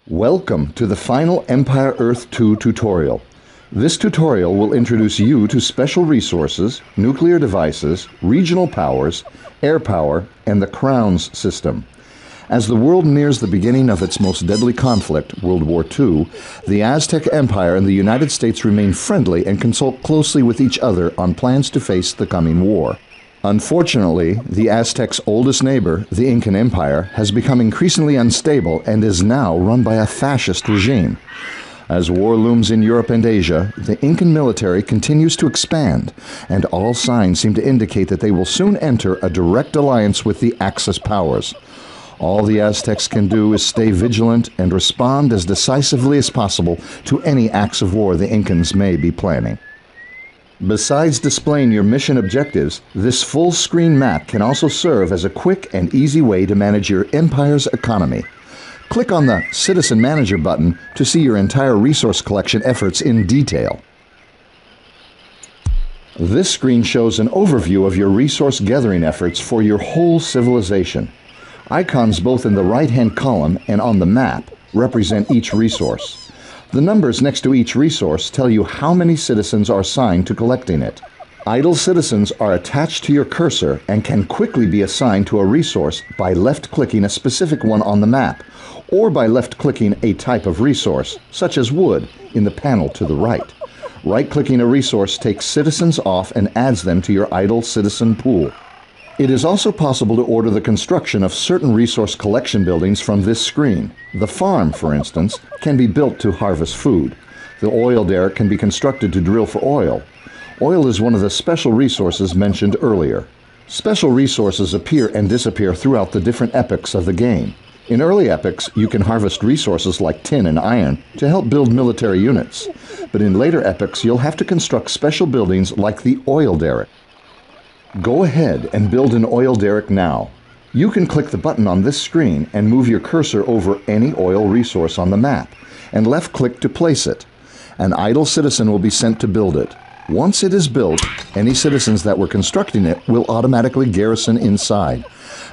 Welcome to the final Empire Earth 2 tutorial. This tutorial will introduce you to special resources, nuclear devices, regional powers, air power, and the Crown's system. As the world nears the beginning of its most deadly conflict, World War II, the Aztec Empire and the United States remain friendly and consult closely with each other on plans to face the coming war. Unfortunately, the Aztecs' oldest neighbor, the Incan Empire, has become increasingly unstable and is now run by a fascist regime. As war looms in Europe and Asia, the Incan military continues to expand, and all signs seem to indicate that they will soon enter a direct alliance with the Axis powers. All the Aztecs can do is stay vigilant and respond as decisively as possible to any acts of war the Incans may be planning. Besides displaying your mission objectives, this full-screen map can also serve as a quick and easy way to manage your empire's economy. Click on the Citizen Manager button to see your entire resource collection efforts in detail. This screen shows an overview of your resource gathering efforts for your whole civilization. Icons both in the right-hand column and on the map represent each resource. The numbers next to each resource tell you how many citizens are assigned to collecting it. Idle citizens are attached to your cursor and can quickly be assigned to a resource by left-clicking a specific one on the map, or by left-clicking a type of resource, such as wood, in the panel to the right. Right-clicking a resource takes citizens off and adds them to your idle citizen pool. It is also possible to order the construction of certain resource collection buildings from this screen. The farm, for instance, can be built to harvest food. The oil derrick can be constructed to drill for oil. Oil is one of the special resources mentioned earlier. Special resources appear and disappear throughout the different epochs of the game. In early epochs, you can harvest resources like tin and iron to help build military units. But in later epochs, you'll have to construct special buildings like the oil derrick. Go ahead and build an oil derrick now. You can click the button on this screen and move your cursor over any oil resource on the map, and left-click to place it. An idle citizen will be sent to build it. Once it is built, any citizens that were constructing it will automatically garrison inside.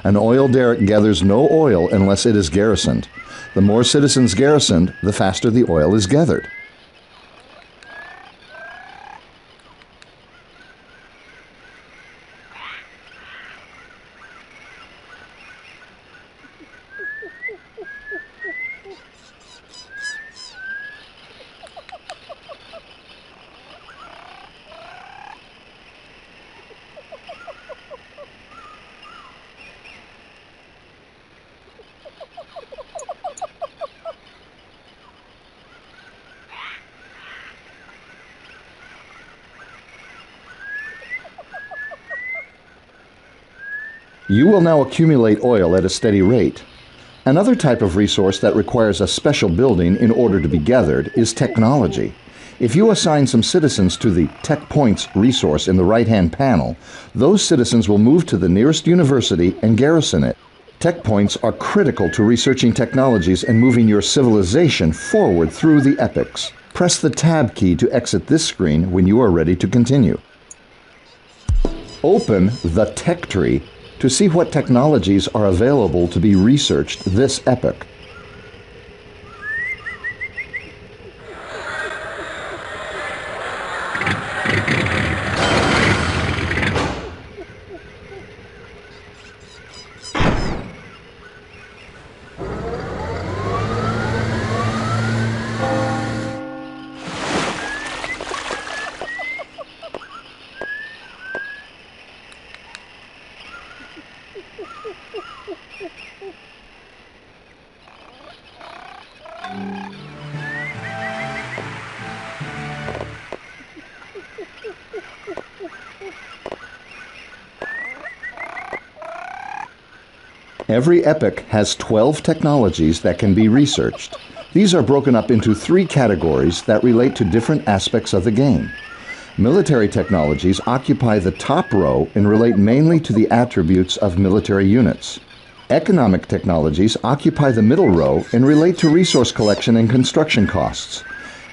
An oil derrick gathers no oil unless it is garrisoned. The more citizens garrisoned, the faster the oil is gathered. You will now accumulate oil at a steady rate. Another type of resource that requires a special building in order to be gathered is technology. If you assign some citizens to the Tech Points resource in the right-hand panel, those citizens will move to the nearest university and garrison it. Tech Points are critical to researching technologies and moving your civilization forward through the epochs. Press the Tab key to exit this screen when you are ready to continue. Open the Tech Tree to see what technologies are available to be researched this epoch. Every epoch has 12 technologies that can be researched. These are broken up into 3 categories that relate to different aspects of the game. Military technologies occupy the top row and relate mainly to the attributes of military units. Economic technologies occupy the middle row and relate to resource collection and construction costs.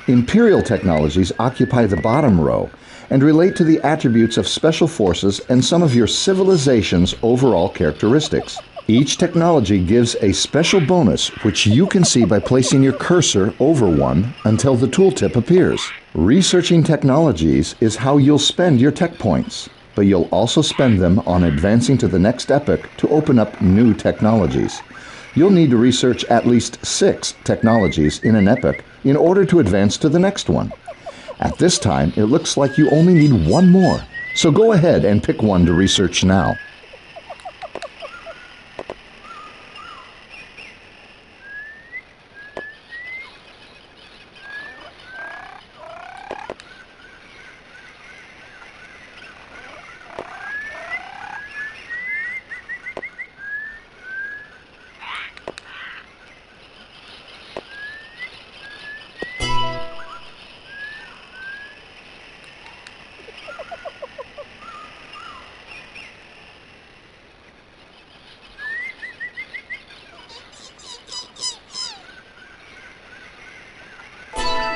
Imperial technologies occupy the bottom row and relate to the attributes of special forces and some of your civilization's overall characteristics. Each technology gives a special bonus which you can see by placing your cursor over one until the tooltip appears. Researching technologies is how you'll spend your tech points, but you'll also spend them on advancing to the next epoch to open up new technologies. You'll need to research at least 6 technologies in an epoch in order to advance to the next one. At this time, it looks like you only need one more, so go ahead and pick one to research now.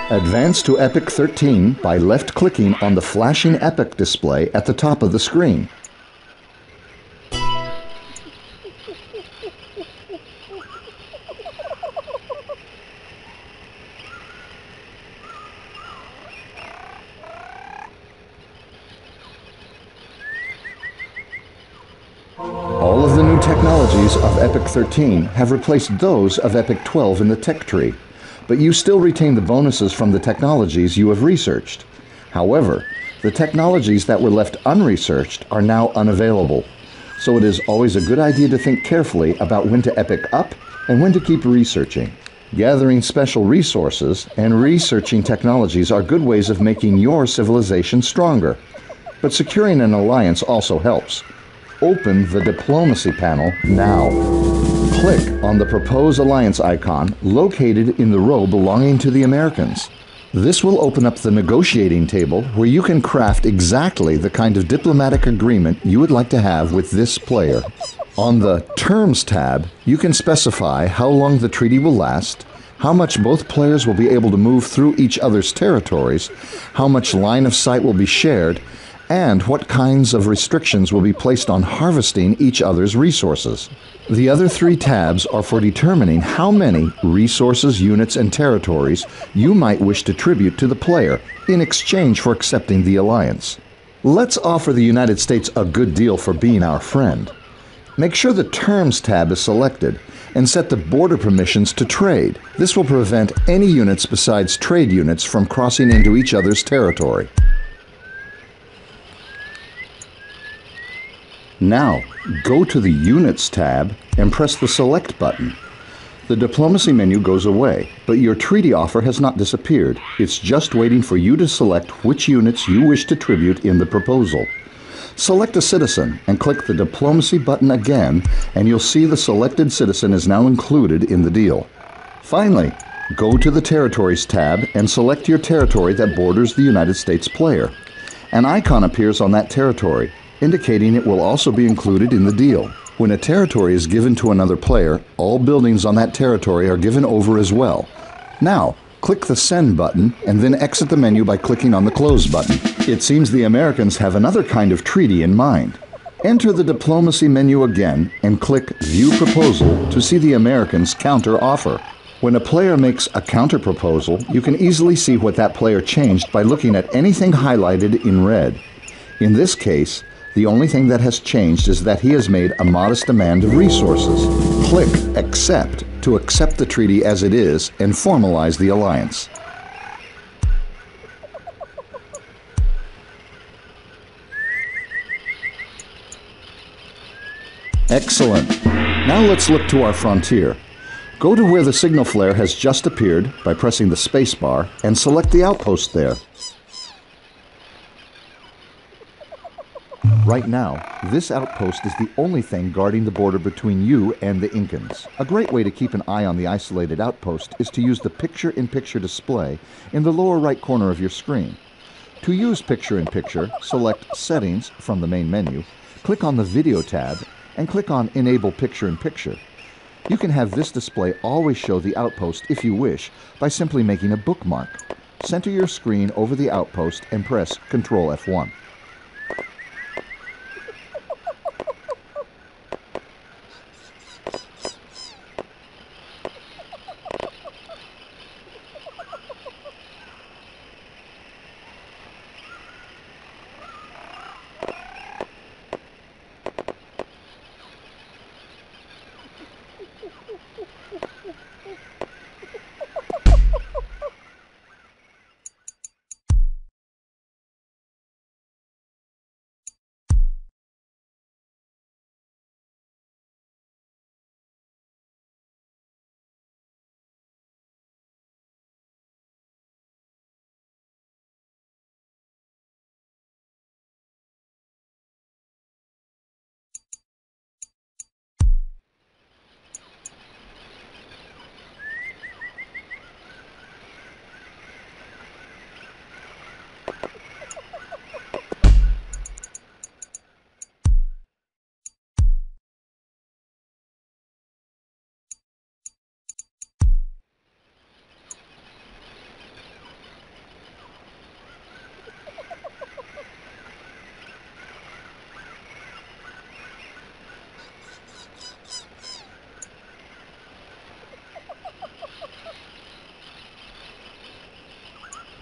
Advance to Epoch 13 by left-clicking on the flashing epoch display at the top of the screen. All of the new technologies of Epoch 13 have replaced those of Epoch 12 in the tech tree, but you still retain the bonuses from the technologies you have researched. However, the technologies that were left unresearched are now unavailable, so it is always a good idea to think carefully about when to epoch up and when to keep researching. Gathering special resources and researching technologies are good ways of making your civilization stronger, but securing an alliance also helps. Open the Diplomacy panel now. Click on the Propose Alliance icon located in the row belonging to the Americans. This will open up the negotiating table where you can craft exactly the kind of diplomatic agreement you would like to have with this player. On the Terms tab, you can specify how long the treaty will last, how much both players will be able to move through each other's territories, how much line of sight will be shared, and what kinds of restrictions will be placed on harvesting each other's resources. The other 3 tabs are for determining how many resources, units, and territories you might wish to tribute to the player in exchange for accepting the alliance. Let's offer the United States a good deal for being our friend. Make sure the Terms tab is selected and set the border permissions to trade. This will prevent any units besides trade units from crossing into each other's territory. Now, go to the Units tab and press the Select button. The Diplomacy menu goes away, but your treaty offer has not disappeared. It's just waiting for you to select which units you wish to tribute in the proposal. Select a citizen and click the Diplomacy button again, and you'll see the selected citizen is now included in the deal. Finally, go to the Territories tab and select your territory that borders the United States player. An icon appears on that territory, indicating it will also be included in the deal. When a territory is given to another player, all buildings on that territory are given over as well. Now, click the Send button and then exit the menu by clicking on the Close button. It seems the Americans have another kind of treaty in mind. Enter the Diplomacy menu again and click View Proposal to see the Americans' counter offer. When a player makes a counter proposal, you can easily see what that player changed by looking at anything highlighted in red. In this case, the only thing that has changed is that he has made a modest demand of resources. Click Accept to accept the treaty as it is and formalize the alliance. Excellent. Now let's look to our frontier. Go to where the signal flare has just appeared by pressing the spacebar and select the outpost there. Right now, this outpost is the only thing guarding the border between you and the Incans. A great way to keep an eye on the isolated outpost is to use the picture-in-picture display in the lower right corner of your screen. To use picture-in-picture, select Settings from the main menu, click on the Video tab, and click on Enable Picture-in-Picture. You can have this display always show the outpost if you wish by simply making a bookmark. Center your screen over the outpost and press Ctrl F1.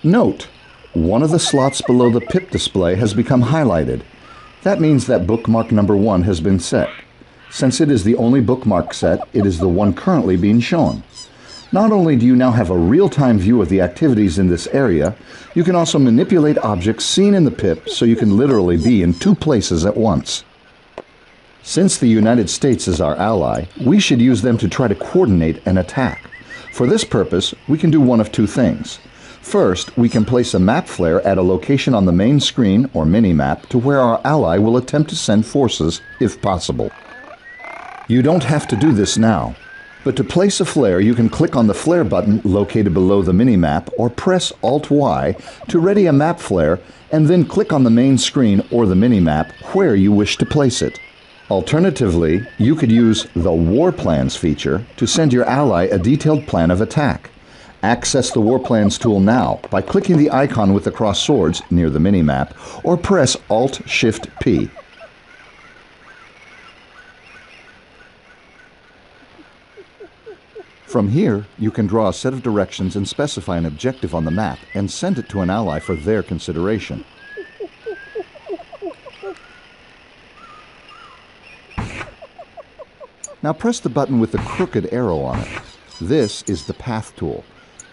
Note, one of the slots below the pip display has become highlighted. That means that bookmark number 1 has been set. Since it is the only bookmark set, it is the one currently being shown. Not only do you now have a real-time view of the activities in this area, you can also manipulate objects seen in the pip so you can literally be in 2 places at once. Since the United States is our ally, we should use them to try to coordinate an attack. For this purpose, we can do one of 2 things. First, we can place a map flare at a location on the main screen or mini-map to where our ally will attempt to send forces, if possible. You don't have to do this now, but to place a flare, you can click on the flare button located below the mini-map or press Alt-Y to ready a map flare and then click on the main screen or the mini-map where you wish to place it. Alternatively, you could use the War Plans feature to send your ally a detailed plan of attack. Access the War Plans tool now by clicking the icon with the crossed swords near the mini-map or press Alt-Shift-P. From here, you can draw a set of directions and specify an objective on the map and send it to an ally for their consideration. Now press the button with the crooked arrow on it. This is the Path tool.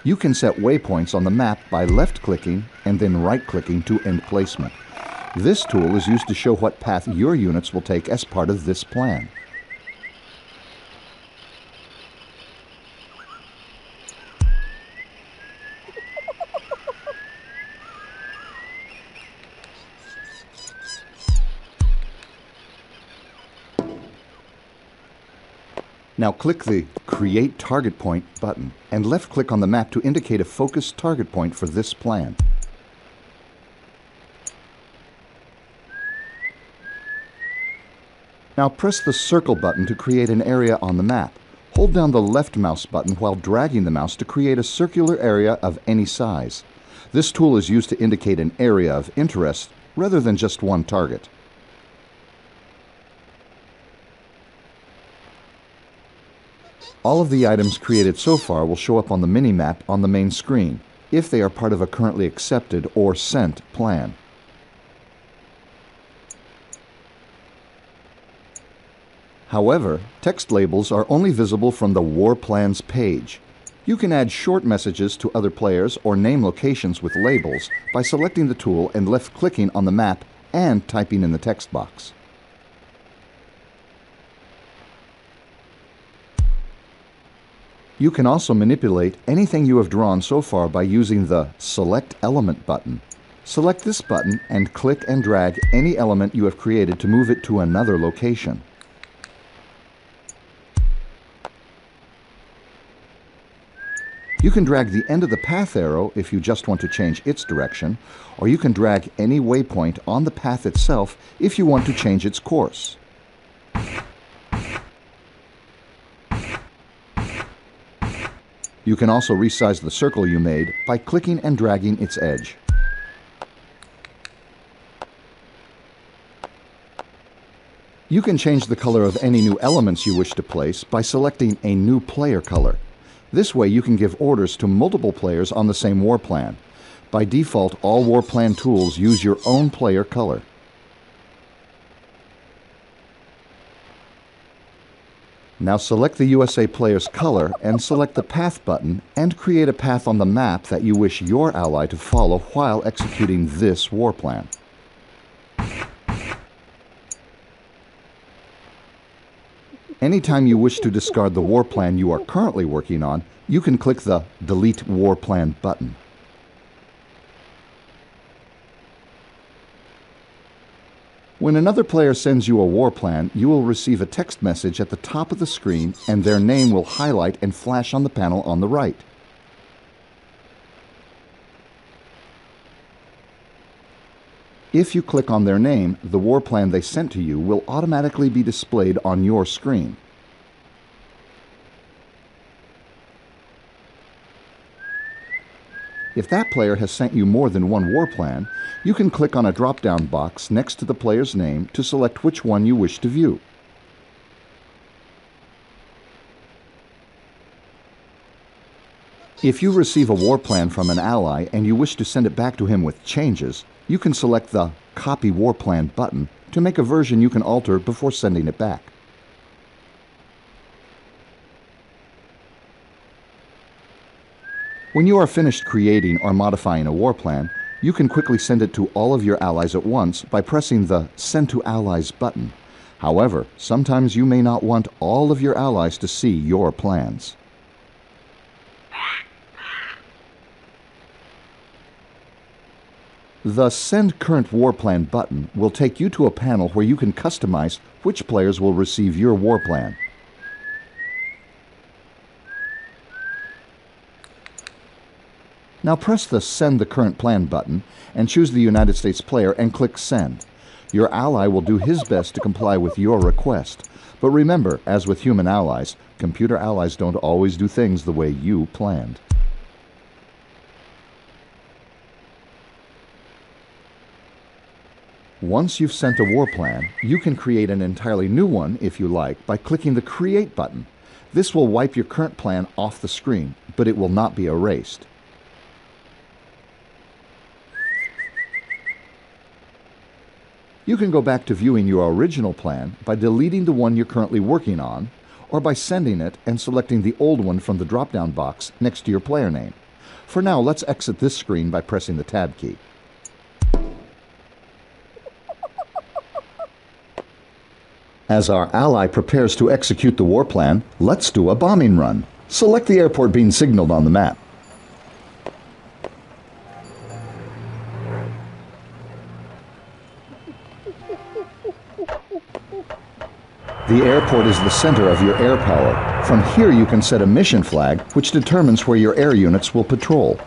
You can set waypoints on the map by left-clicking and then right-clicking to end placement. This tool is used to show what path your units will take as part of this plan. Now click the Create Target Point button and left-click on the map to indicate a focused target point for this plan. Now press the Circle button to create an area on the map. Hold down the left mouse button while dragging the mouse to create a circular area of any size. This tool is used to indicate an area of interest rather than just one target. All of the items created so far will show up on the mini-map on the main screen, if they are part of a currently accepted or sent plan. However, text labels are only visible from the War Plans page. You can add short messages to other players or name locations with labels by selecting the tool and left-clicking on the map and typing in the text box. You can also manipulate anything you have drawn so far by using the Select Element button. Select this button and click and drag any element you have created to move it to another location. You can drag the end of the path arrow if you just want to change its direction, or you can drag any waypoint on the path itself if you want to change its course. You can also resize the circle you made by clicking and dragging its edge. You can change the color of any new elements you wish to place by selecting a new player color. This way you can give orders to multiple players on the same war plan. By default, all war plan tools use your own player color. Now select the USA player's color and select the Path button and create a path on the map that you wish your ally to follow while executing this war plan. Anytime you wish to discard the war plan you are currently working on, you can click the Delete War Plan button. When another player sends you a war plan, you will receive a text message at the top of the screen and their name will highlight and flash on the panel on the right. If you click on their name, the war plan they sent to you will automatically be displayed on your screen. If that player has sent you more than one war plan, you can click on a drop-down box next to the player's name to select which one you wish to view. If you receive a war plan from an ally and you wish to send it back to him with changes, you can select the Copy War Plan button to make a version you can alter before sending it back. When you are finished creating or modifying a war plan, you can quickly send it to all of your allies at once by pressing the Send to Allies button. However, sometimes you may not want all of your allies to see your plans. The Send Current War Plan button will take you to a panel where you can customize which players will receive your war plan. Now press the Send the Current Plan button and choose the United States player and click Send. Your ally will do his best to comply with your request. But remember, as with human allies, computer allies don't always do things the way you planned. Once you've sent a war plan, you can create an entirely new one, if you like, by clicking the Create button. This will wipe your current plan off the screen, but it will not be erased. You can go back to viewing your original plan by deleting the one you're currently working on, or by sending it and selecting the old one from the drop-down box next to your player name. For now, let's exit this screen by pressing the Tab key. As our ally prepares to execute the war plan, let's do a bombing run. Select the airport being signaled on the map. The airport is the center of your air power. From here you can set a mission flag, which determines where your air units will patrol.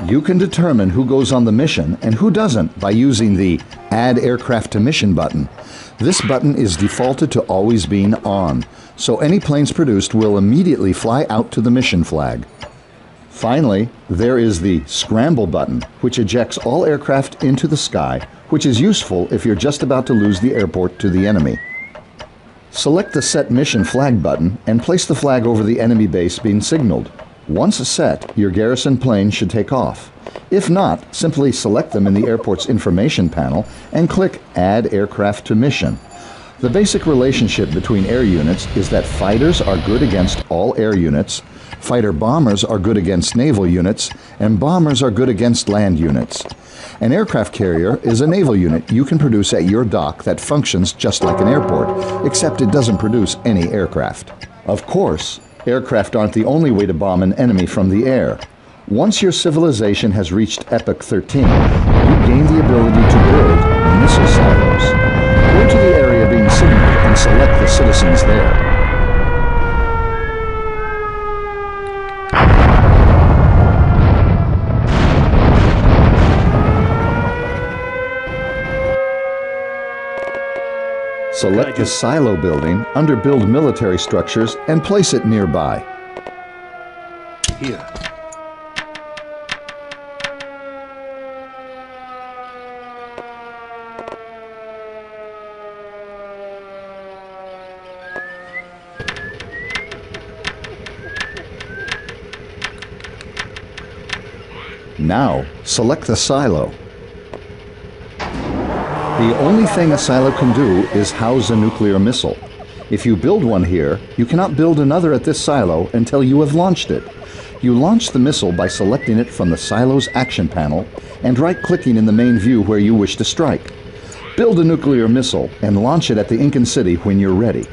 You can determine who goes on the mission and who doesn't by using the Add Aircraft to Mission button. This button is defaulted to always being on, so any planes produced will immediately fly out to the mission flag. Finally, there is the Scramble button, which ejects all aircraft into the sky, which is useful if you're just about to lose the airport to the enemy. Select the Set Mission Flag button and place the flag over the enemy base being signaled. Once set, your garrison plane should take off. If not, simply select them in the airport's information panel and click Add Aircraft to Mission. The basic relationship between air units is that fighters are good against all air units, fighter bombers are good against naval units, and bombers are good against land units. An aircraft carrier is a naval unit you can produce at your dock that functions just like an airport, except it doesn't produce any aircraft. Of course, aircraft aren't the only way to bomb an enemy from the air. Once your civilization has reached Epoch 13, you gain the ability to build missile silos. Go to the area being signaled and select the citizens there. Select the silo building under Build Military Structures and place it nearby. Here. Now, select the silo. The only thing a silo can do is house a nuclear missile. If you build one here, you cannot build another at this silo until you have launched it. You launch the missile by selecting it from the silo's action panel and right-clicking in the main view where you wish to strike. Build a nuclear missile and launch it at the Incan City when you're ready.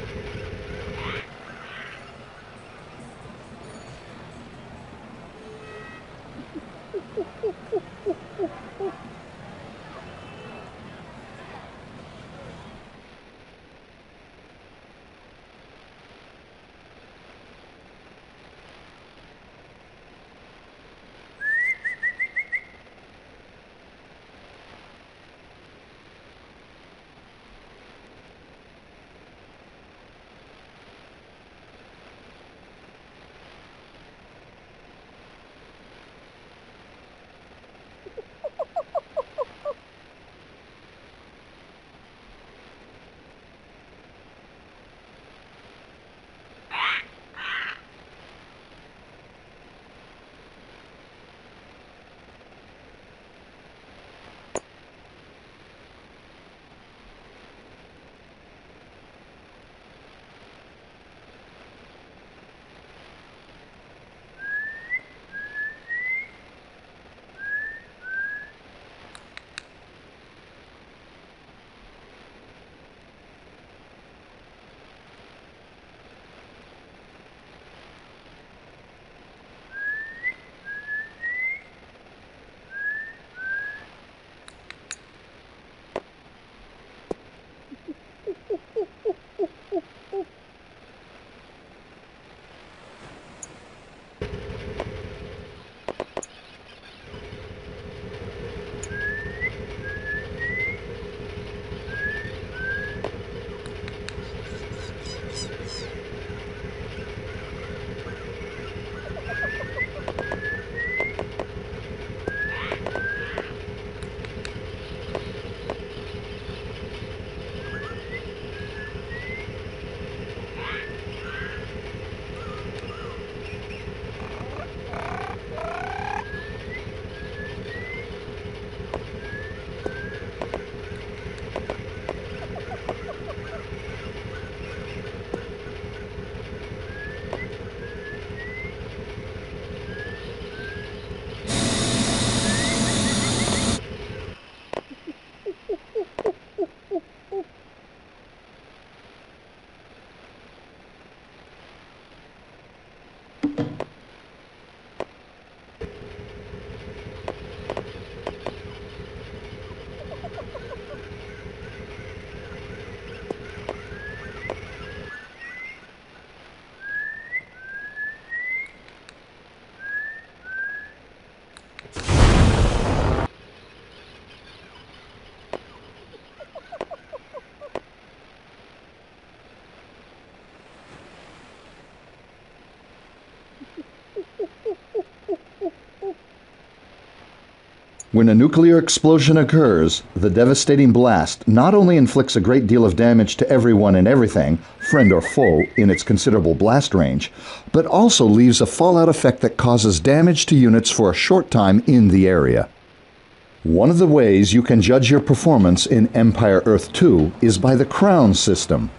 When a nuclear explosion occurs, the devastating blast not only inflicts a great deal of damage to everyone and everything, friend or foe, in its considerable blast range, but also leaves a fallout effect that causes damage to units for a short time in the area. One of the ways you can judge your performance in Empire Earth 2 is by the crown system.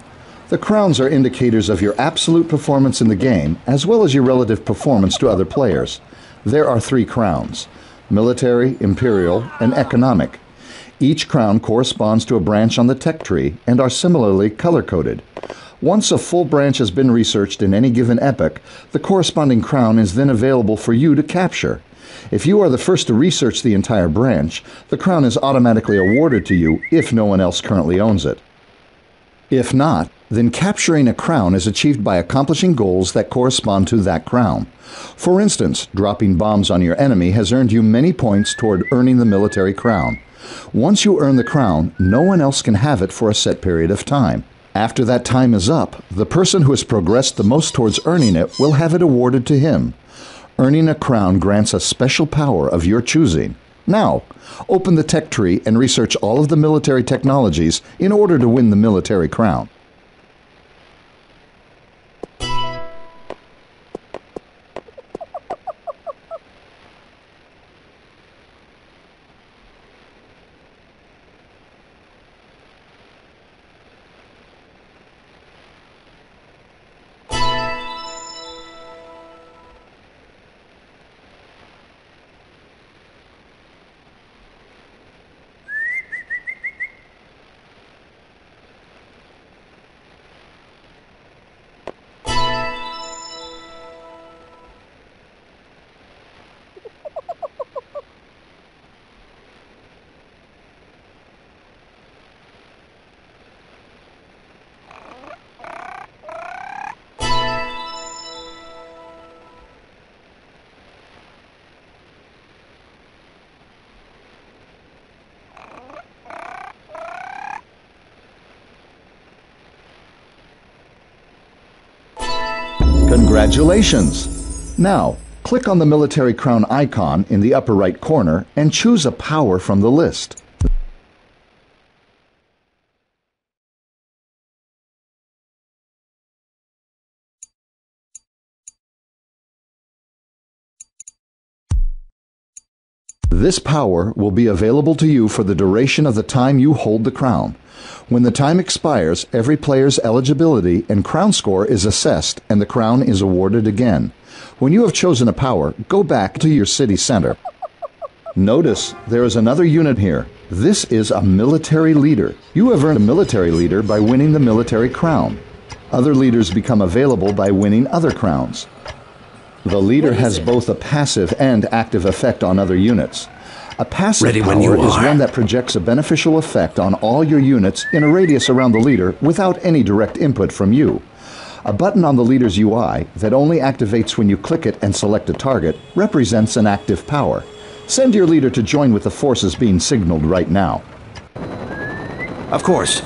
The crowns are indicators of your absolute performance in the game, as well as your relative performance to other players. There are 3 crowns: military, imperial, and economic. Each crown corresponds to a branch on the tech tree and are similarly color-coded. Once a full branch has been researched in any given epoch, the corresponding crown is then available for you to capture. If you are the first to research the entire branch, the crown is automatically awarded to you if no one else currently owns it. If not, then capturing a crown is achieved by accomplishing goals that correspond to that crown. For instance, dropping bombs on your enemy has earned you many points toward earning the military crown. Once you earn the crown, no one else can have it for a set period of time. After that time is up, the person who has progressed the most towards earning it will have it awarded to him. Earning a crown grants a special power of your choosing. Now, open the tech tree and research all of the military technologies in order to win the military crown. Congratulations! Now, click on the military crown icon in the upper right corner and choose a power from the list. This power will be available to you for the duration of the time you hold the crown. When the time expires, every player's eligibility and crown score is assessed and the crown is awarded again. When you have chosen a power, go back to your city center. Notice there is another unit here. This is a military leader. You have earned a military leader by winning the military crown. Other leaders become available by winning other crowns. The leader has both a passive and active effect on other units. A passive power is one that projects a beneficial effect on all your units in a radius around the leader without any direct input from you. A button on the leader's UI that only activates when you click it and select a target represents an active power. Send your leader to join with the forces being signaled right now. Of course.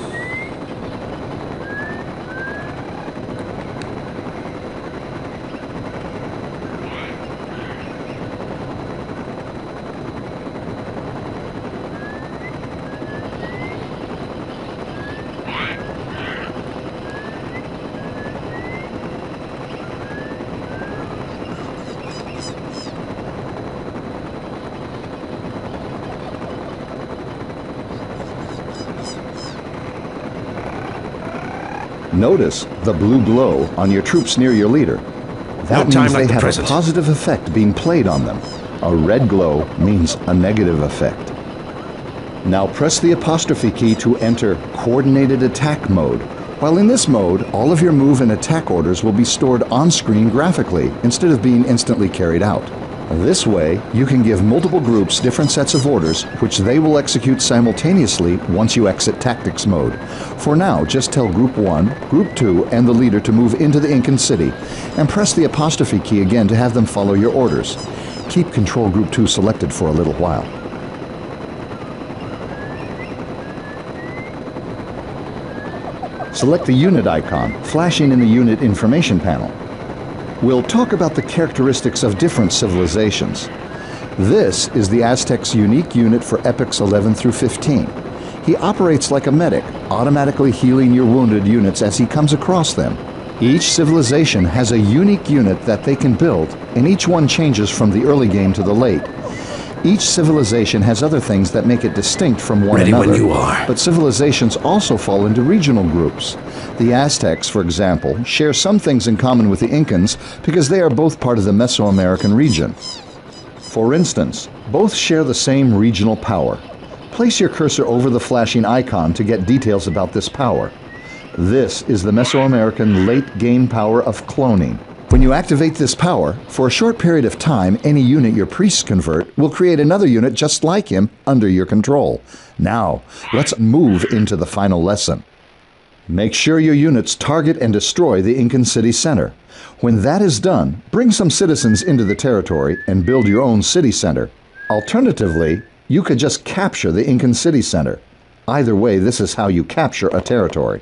Notice the blue glow on your troops near your leader. That means they have a positive effect being played on them. A red glow means a negative effect. Now press the apostrophe key to enter Coordinated Attack Mode. While in this mode, all of your move and attack orders will be stored on screen graphically instead of being instantly carried out. This way, you can give multiple groups different sets of orders, which they will execute simultaneously once you exit Tactics mode. For now, just tell Group 1, Group 2, and the leader to move into the Incan City, and press the apostrophe key again to have them follow your orders. Keep Control Group 2 selected for a little while. Select the unit icon, flashing in the unit information panel. We'll talk about the characteristics of different civilizations. This is the Aztec's unique unit for epochs 11 through 15. He operates like a medic, automatically healing your wounded units as he comes across them. Each civilization has a unique unit that they can build, and each one changes from the early game to the late. Each civilization has other things that make it distinct from one Ready another. when you are. But civilizations also fall into regional groups. The Aztecs, for example, share some things in common with the Incans because they are both part of the Mesoamerican region. For instance, both share the same regional power. Place your cursor over the flashing icon to get details about this power. This is the Mesoamerican late-game power of cloning. When you activate this power, for a short period of time, any unit your priests convert will create another unit just like him under your control. Now, let's move into the final lesson. Make sure your units target and destroy the Incan city center. When that is done, bring some citizens into the territory and build your own city center. Alternatively, you could just capture the Incan city center. Either way, this is how you capture a territory.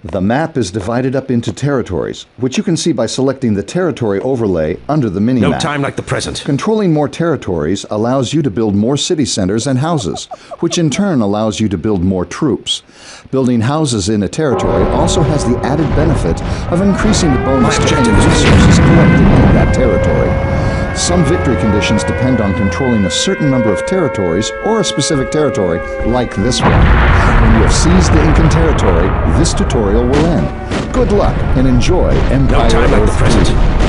The map is divided up into territories, which you can see by selecting the territory overlay under the minimap. No time like the present. Controlling more territories allows you to build more city centers and houses, which in turn allows you to build more troops. Building houses in a territory also has the added benefit of increasing the bonus to any resources collected in that territory. Some victory conditions depend on controlling a certain number of territories or a specific territory, like this one. When you have seized the Incan territory, this tutorial will end. Good luck and enjoy Empire No time like the Earth present. 3.